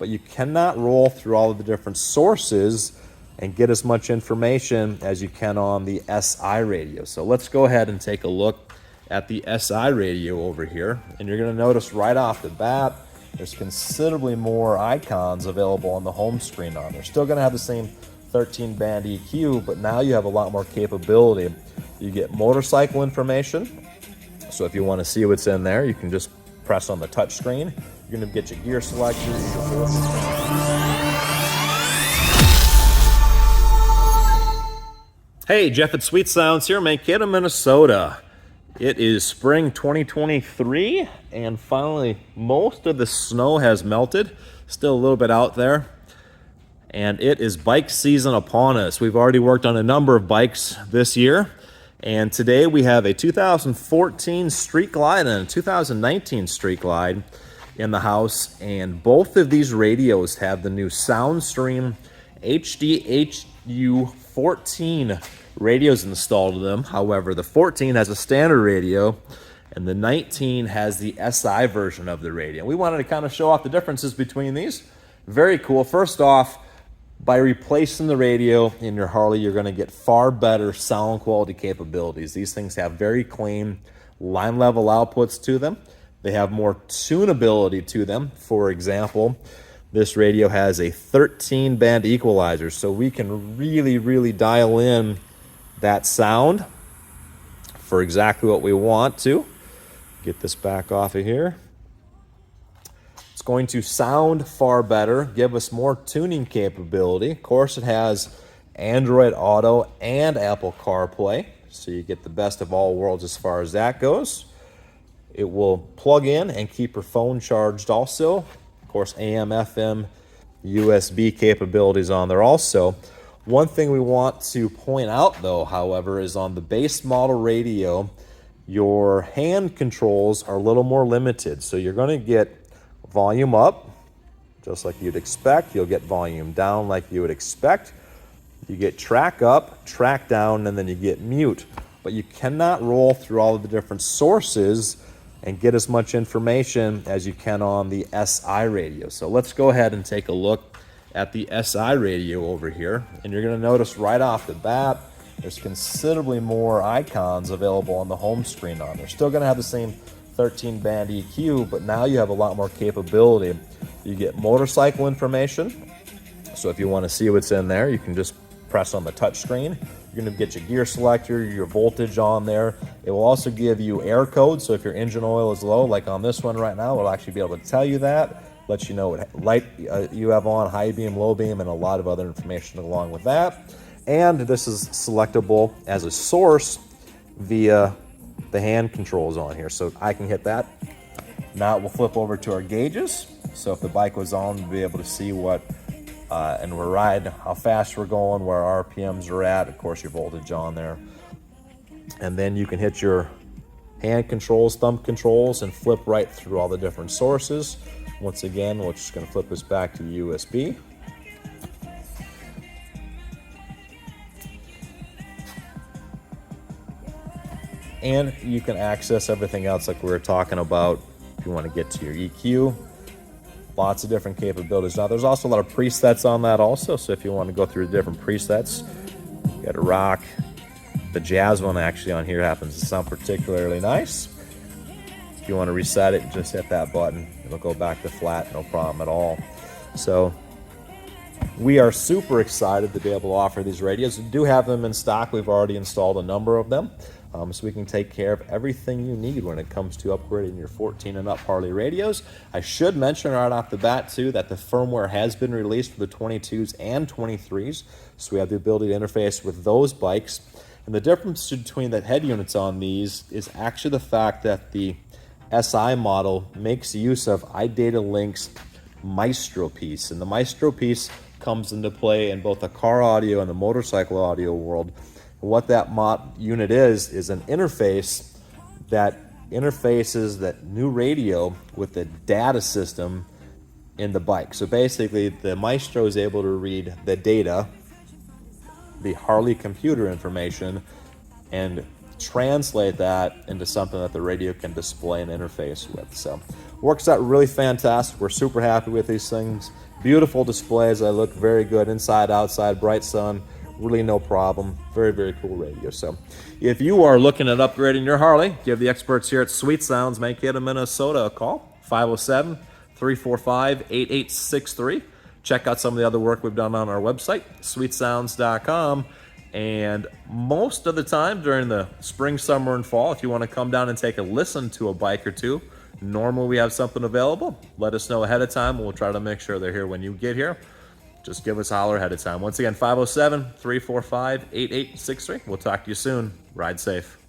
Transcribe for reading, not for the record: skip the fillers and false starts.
but you cannot roll through all of the different sources and get as much information as you can on the SI radio. So let's go ahead and take a look at the SI radio over here, and you're going to notice right off the bat there's considerably more icons available on the home screen on there. Still going to have the same 13-band EQ, but now you have a lot more capability. You get motorcycle information, so if you want to see what's in there, you can just press on the touch screen. You're going to get your gear selector, your Hey, Jeff at Sweet Sounds here, Mankato, Minnesota. It is spring 2023, and finally most of the snow has melted. Still a little bit out there, and it is bike season upon us. We've already worked on a number of bikes this year, and today we have a 2014 StreetGlide and a 2019 StreetGlide in the house, and both of these radios have the new Soundstream HDHU14 radios installed in them. However, the 14 has a standard radio and the 19 has the SI version of the radio. We wanted to kind of show off the differences between these. Very cool. First off, by replacing the radio in your Harley, you're going to get far better sound quality capabilities. These things have very clean line level outputs to them. They have more tunability to them. For example, this radio has a 13-band equalizer, so we can really dial in that sound for exactly what we want to. Get this back off of here. It's going to sound far better, give us more tuning capability. Of course, it has Android Auto and Apple CarPlay, so you get the best of all worlds as far as that goes. It will plug in and keep your phone charged also. Of course, AM, FM, USB capabilities on there also. One thing we want to point out though, however, is on the base model radio, your hand controls are a little more limited. So you're going to get volume up, just like you'd expect. You'll get volume down like you would expect. You get track up, track down, and then you get mute. But you cannot roll through all of the different sources and get as much information as you can on the SI radio. So let's go ahead and take a look at the SI radio over here, and you're going to notice right off the bat there's considerably more icons available on the home screen on there. Still going to have the same 13-band EQ, but now you have a lot more capability. You get motorcycle information, so if you want to see what's in there, you can just press on the touch screen. You're going to get your gear selector, your voltage on there. It will also give you air code, so if your engine oil is low, like on this one right now, it'll actually be able to tell you that. Let you know what light you have on, high beam, low beam, and a lot of other information along with that. And this is selectable as a source via the hand controls on here. So I can hit that. Now it will flip over to our gauges. So if the bike was on, we'll be able to see what, and we're riding, how fast we're going, where our RPMs are at, of course your voltage on there. And then you can hit your hand controls, thumb controls, and flip right through all the different sources. Once again, we're just going to flip this back to USB. And you can access everything else like we were talking about if you want to get to your EQ. Lots of different capabilities. Now, there's also a lot of presets on that also, so if you want to go through the different presets, you got a rock. The jazz one actually on here happens to sound particularly nice. If you want to reset it, just hit that button. It'll go back to flat, no problem at all. So we are super excited to be able to offer these radios. We do have them in stock. We've already installed a number of them. So we can take care of everything you need when it comes to upgrading your 14 and up Harley radios. I should mention right off the bat too that the firmware has been released for the 22s and 23s. So we have the ability to interface with those bikes. And the difference between the head units on these is actually the fact that the SI model makes use of iDataLink's Maestro piece, and the Maestro piece comes into play in both the car audio and the motorcycle audio world. And what that unit is an interface that interfaces that new radio with the data system in the bike. So basically the Maestro is able to read the data, the Harley computer information, and translate that into something that the radio can display and interface with. So Works out really fantastic. We're super happy with these things. Beautiful displays. They look very good inside, outside, bright sun. Really no problem. Very, very cool radio. So if you are looking at upgrading your Harley, give the experts here at Sweet Sounds, Mankato, Minnesota a call. 507-345-8863. Check out some of the other work we've done on our website, sweetsounds.com. And most of the time during the spring, summer, and fall, if you want to come down and take a listen to a bike or two, normally we have something available. Let us know ahead of time. We'll try to make sure they're here when you get here. Just give us a holler ahead of time. Once again, 507-345-8863. We'll talk to you soon. Ride safe.